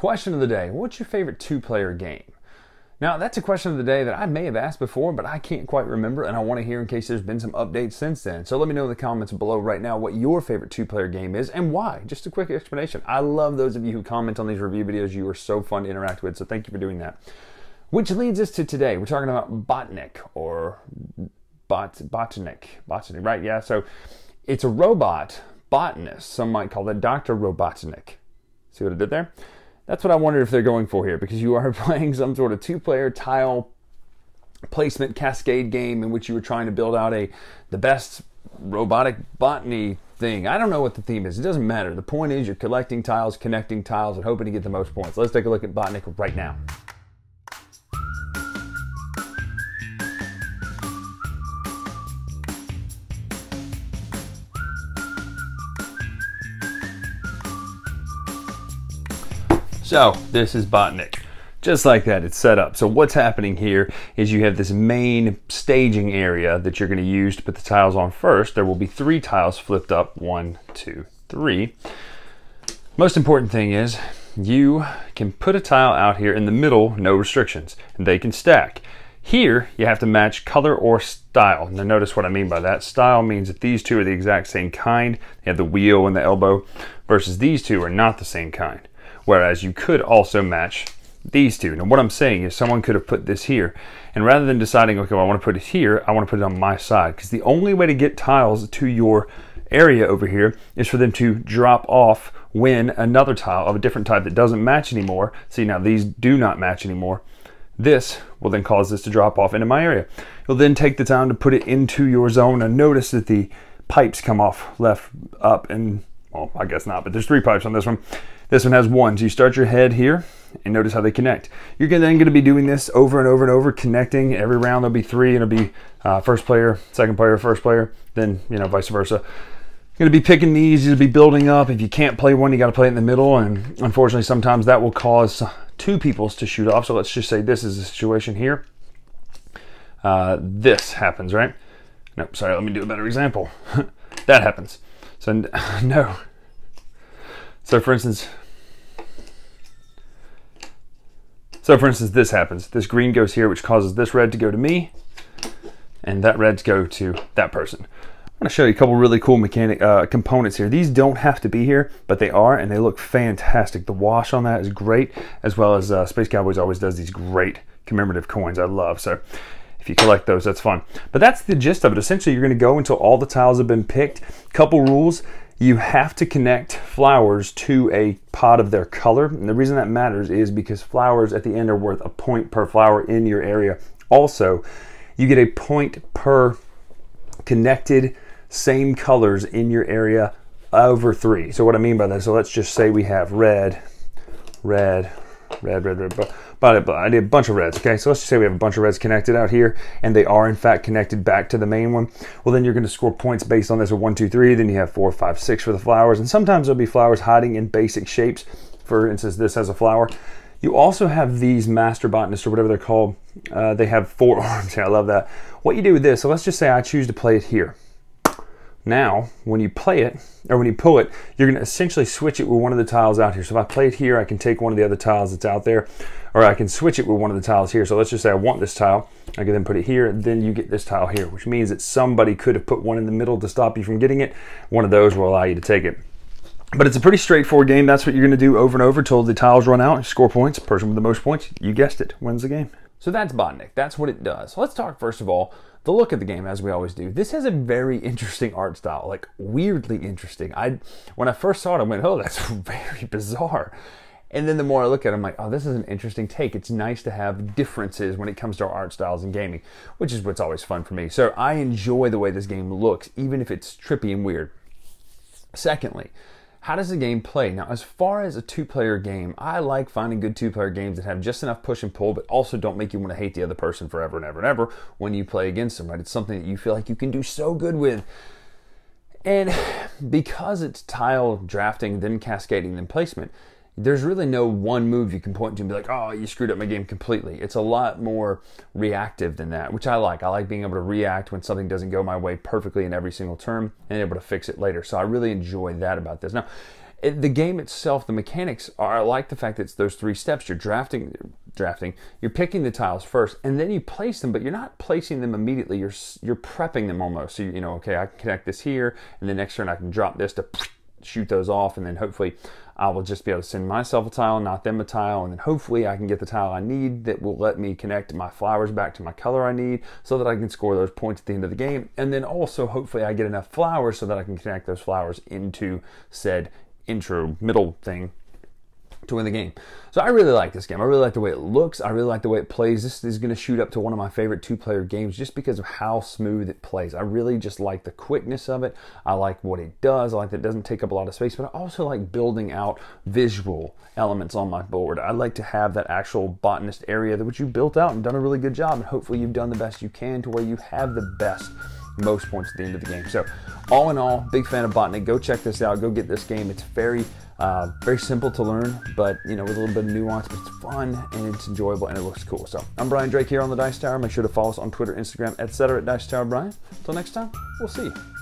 Question of the day, what's your favorite two-player game? Now, that's a question of the day that I may have asked before, but I can't quite remember, and I want to hear in case there's been some updates since then. So let me know in the comments below right now what your favorite two-player game is and why. Just a quick explanation. I love those of you who comment on these review videos. You are so fun to interact with, so thank you for doing that. Which leads us to today. We're talking about Botanik, or Botanik, right? Yeah, so it's a robot botanist. Some might call it Dr. Robotnik. See what I did there? That's what I wondered if they're going for here, because you are playing some sort of two-player tile placement cascade game in which you were trying to build out the best robotic botany thing. I don't know what the theme is. It doesn't matter. The point is you're collecting tiles, connecting tiles, and hoping to get the most points. Let's take a look at Botanik right now. So this is Botanik. Just like that, it's set up. So what's happening here is you have this main staging area that you're going to use to put the tiles on first. There will be 3 tiles flipped up. 1, 2, 3. Most important thing is you can put a tile out here in the middle, no restrictions, and they can stack. Here, you have to match color or style. Now notice what I mean by that. Style means that these two are the exact same kind. They have the wheel and the elbow, versus these two are not the same kind. Whereas you could also match these two. Now what I'm saying is someone could have put this here, and rather than deciding, okay, well, I want to put it here, I want to put it on my side, because the only way to get tiles to your area over here is for them to drop off when another tile of a different type that doesn't match anymore. See, now these do not match anymore. This will then cause this to drop off into my area. You'll then take the time to put it into your zone, and notice that the pipes come off left, up, and, well, I guess not, but there's 3 pipes on this one. This one has 1, so you start your head here, and notice how they connect. You're then going to be doing this over and over and over, connecting. Every round there'll be 3, and it'll be first player, second player, first player, then, you know, vice versa. You're going to be picking these, you'll be building up. If you can't play one, you got to play it in the middle, and unfortunately sometimes that will cause 2 peoples to shoot off. So let's just say this is the situation here. This happens, right? Nope, sorry, let me do a better example. That happens. So, no. So for instance, this happens. This green goes here, which causes this red to go to me, and that red to go to that person. I'm going to show you a couple really cool components here. These don't have to be here, but they are, and they look fantastic. The wash on that is great, as well as Space Cowboys always does these great commemorative coins I love. So if you collect those, that's fun. But that's the gist of it. Essentially, you're going to go until all the tiles have been picked. Couple rules. You have to connect flowers to a pot of their color. And the reason that matters is because flowers at the end are worth a point per flower in your area. Also, you get a point per connected same colors in your area over 3. So what I mean by that, so let's just say we have red, red, red, red, red, but I did a bunch of reds, okay? So let's just say we have a bunch of reds connected out here, and they are in fact connected back to the main one. Well, then you're gonna score points based on this with 1, 2, 3, then you have 4, 5, 6 for the flowers, and sometimes there'll be flowers hiding in basic shapes. For instance, this has a flower. You also have these master botanists, or whatever they're called. They have 4 arms here, I love that. What you do with this, so let's just say I choose to play it here. Now, when you play it, or when you pull it, you're going to essentially switch it with one of the tiles out here. So if I play it here, I can take one of the other tiles that's out there, or I can switch it with one of the tiles here. So let's just say I want this tile. I can then put it here, and then you get this tile here, which means that somebody could have put one in the middle to stop you from getting it. One of those will allow you to take it. But it's a pretty straightforward game. That's what you're going to do over and over till the tiles run out. Score points. Person with the most points, you guessed it, wins the game. So that's Botanik. That's what it does. So let's talk first of all the look of the game, as we always do. This has a very interesting art style, like weirdly interesting. When I first saw it, I went, oh, that's very bizarre. And then the more I look at it, I'm like, oh, this is an interesting take. It's nice to have differences when it comes to our art styles in gaming, which is what's always fun for me. So I enjoy the way this game looks, even if it's trippy and weird. Secondly, how does the game play? Now, as far as a 2-player game, I like finding good 2-player games that have just enough push and pull, but also don't make you want to hate the other person forever and ever and ever when you play against them, right? It's something that you feel like you can do so good with. And because it's tile drafting, then cascading, then placement, there's really no one move you can point to and be like, oh, you screwed up my game completely. It's a lot more reactive than that, which I like. I like being able to react when something doesn't go my way perfectly in every single turn and able to fix it later. So I really enjoy that about this. Now, The game itself, the mechanics are, I like the fact that it's those 3 steps. You're drafting, you're picking the tiles first, and then you place them, but you're not placing them immediately. You're prepping them almost. So, you know, okay, I can connect this here, and the next turn I can drop this to shoot those off, and then hopefully I will just be able to send myself a tile, not them a tile, and then hopefully I can get the tile I need that will let me connect my flowers back to my color I need so that I can score those points at the end of the game. And then also hopefully I get enough flowers so that I can connect those flowers into said intro middle thing to win the game. So I really like this game. I really like the way it looks. I really like the way it plays. This is going to shoot up to one of my favorite 2-player games just because of how smooth it plays. I really just like the quickness of it. I like what it does. I like that it doesn't take up a lot of space, but I also like building out visual elements on my board. I like to have that actual botanist area that which you built out and done a really good job, and hopefully you've done the best you can to where you have the best most points at the end of the game. So all in all, big fan of Botanik. Go check this out. Go get this game. It's very simple to learn, but you know, with a little bit of nuance, but it's fun and it's enjoyable and it looks cool. So I'm Bryan Drake here on the Dice Tower. Make sure to follow us on Twitter, Instagram, etc. at Dice Tower Bryan. Until next time, we'll see you.